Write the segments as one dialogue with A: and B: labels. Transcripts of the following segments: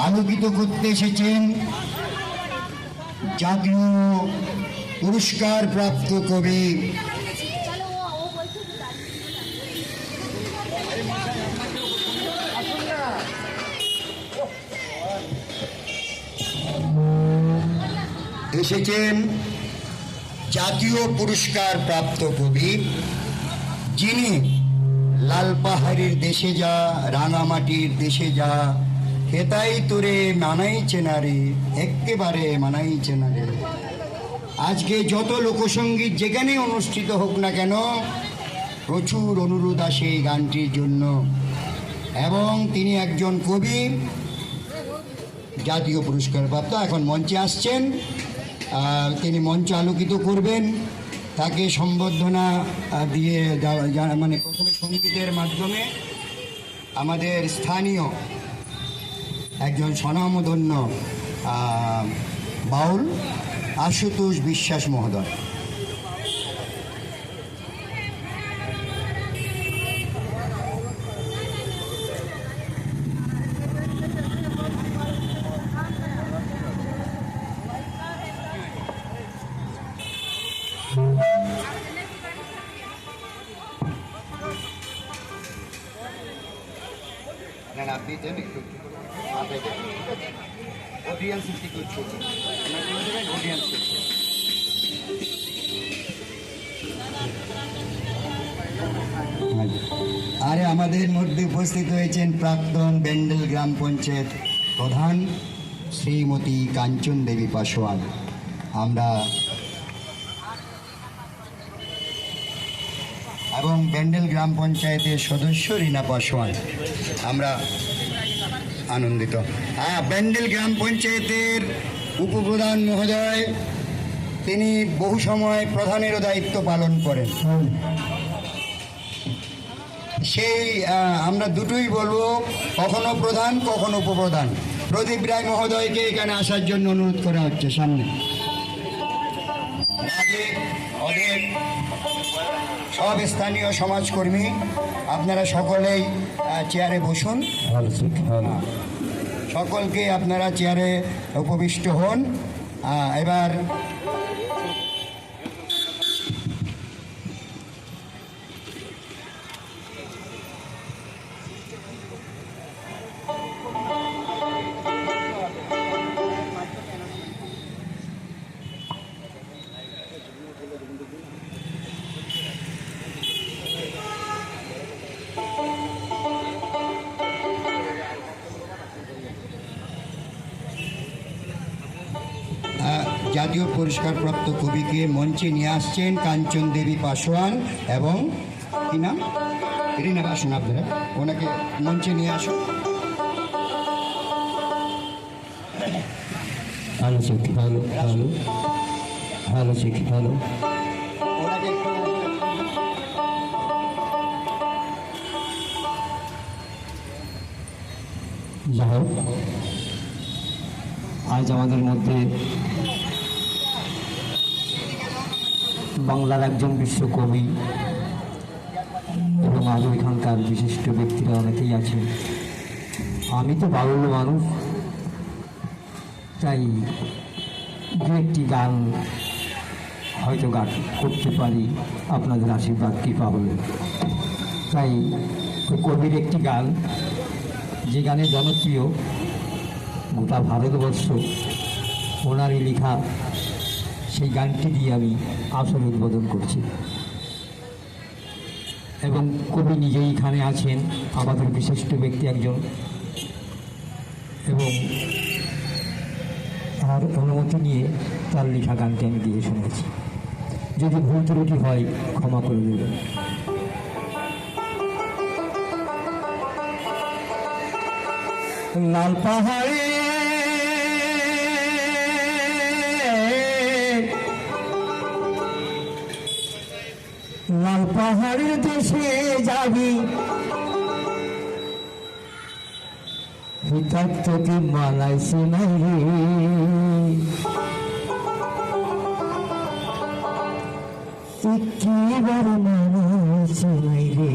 A: আলোকিত করতে এসেছেন জাতীয় পুরস্কার প্রাপ্ত কবি এসেছেন জাতীয় পুরস্কার প্রাপ্ত কবি যিনি লাল পাহাড়ের দেশে যা রাঙামাটির দেশে যা হেতাই তোরে মানাই চেনারে একেবারে মানাই চেনারে। আজকে যত লোকসঙ্গীত যেখানে অনুষ্ঠিত হোক না কেন প্রচুর অনুরোধ আসে এই গানটির জন্য, এবং তিনি একজন কবি জাতীয় পুরস্কার প্রাপ্ত। এখন মঞ্চে আসছেন, তিনি মঞ্চ আলোকিত করবেন, তাকে সম্বর্ধনা দিয়ে মানে প্রথমে সঙ্গীতের মাধ্যমে আমাদের স্থানীয় একজন স্বনামধন্য বাউল আশুতোষ বিশ্বাস মহোদয়। আপনি দেন একটু অডিয়েন্স একটু অডিয়েন্স। আরে আমাদের মধ্যে উপস্থিত হয়েছেন প্রাক্তন ব্যান্ডেল গ্রাম পঞ্চায়েত প্রধান শ্রীমতী কাঞ্চন দেবী পাসোয়ান, আমরা এবং ব্যান্ডেল গ্রাম পঞ্চায়েতের সদস্য রীনা পাসোয়ান, আমরা আনন্দিত। ব্যান্ডেল গ্রাম পঞ্চায়েতের উপপ্রধান মহোদয়, তিনি বহু সময় প্রধানেরও দায়িত্ব পালন করেন। সেই আমরা দুটোই বলবো, কখনো প্রধান কখনো উপপ্রধান। প্রদীপ রায় মহোদয়কে এখানে আসার জন্য অনুরোধ করা হচ্ছে সামনে। ওদের সব স্থানীয় সমাজকর্মী আপনারা সকলেই চেয়ারে বসুন, সকলকে আপনারা চেয়ারে উপবিষ্ট হন। এবার জাতীয় পুরস্কারপ্রাপ্ত কবিকে মঞ্চে নিয়ে আসছেন কাঞ্চন দেবী পাসোয়ান এবং কি নাম রীনা আসুন, আপনারা ওনাকে মঞ্চে নিয়ে আসুন।
B: Hello hello hello hello hello যাই হোক, আজ আমাদের মধ্যে বাংলার একজন বিশ্বকবি এবং আরও এখানকার বিশিষ্ট ব্যক্তিরা অনেকেই আছেন। আমি তো বাউল মানুষ, তাই দু একটি গান হয়তো গান করতে পারি, আপনাদের আশীর্বাদ কৃপা হলে। তাই কবির একটি গান, যে গানে জনপ্রিয় গোটা ভারতবর্ষ, ওনারই লেখা, সেই গানটি দিয়ে আমি আসর উদ্বোধন করছি। এবং কবি নিজেই এখানে আছেন, আমাদের বিশিষ্ট ব্যক্তি একজন, এবং তার অনুমতি নিয়ে তার লেখা গানটি আমি দিয়ে শুনেছি। যদি ভুল ত্রুটি হয় ক্ষমা করে দেবেন। লাল পাহাড়ে লাল পাহাড়ের দেশে যাবি, হিতার তোকে মালাইছে নাই রে। একেবারে মানাইছে নাই রে।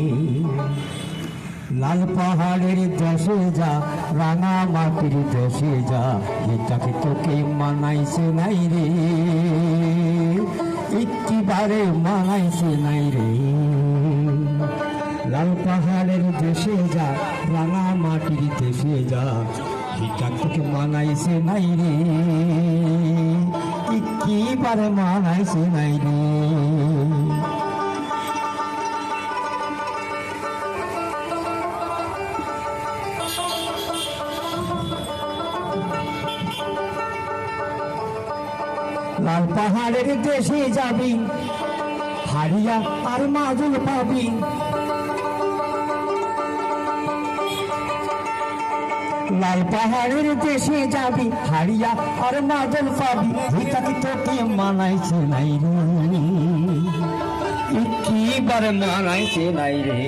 B: লাল পাহাড়ের দেশে যা, রাঙা মাটির দেশে যা, এটাকে তোকে মানাইছে নাই রে, একেবারে মানাইছে নাই রে। লাল পাহাড়ের দেশে যা, রাঙা মাটির দেশে যা, এটা তোকে মানাইছে নাই রে, একেবারে মানাইছে নাই রে। লাল পাহাড়ের দেশে যাবি, হারিয়া আর মাদুল পাবি, লাল পাহাড়ের দেশে যাবি, হারিয়া আর মাদুল পাবি, এটাকে তোকে মানাইছে নাই রে, একেবারে মানাইছে নাই রে।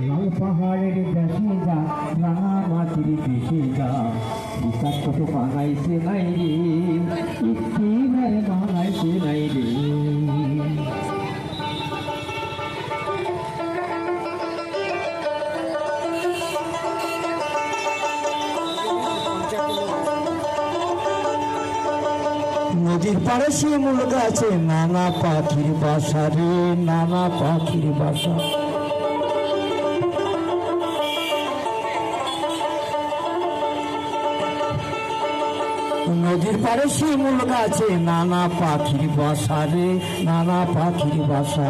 B: লাল পাহাড়ের দেশে যা, রাঙা মাটির দেশে যা, এটা তোকে মানাইছে নাই রে, একেবারে মানাইছে নাই রে। নদীর পাড়ে শিমুল গাছে নানা পাখির বাসা রে, নানা পাখির বাসা। নদীর পাড়ে শিমুল গাছে নানা পাখির বাসা রে, নানা পাখির বাসা।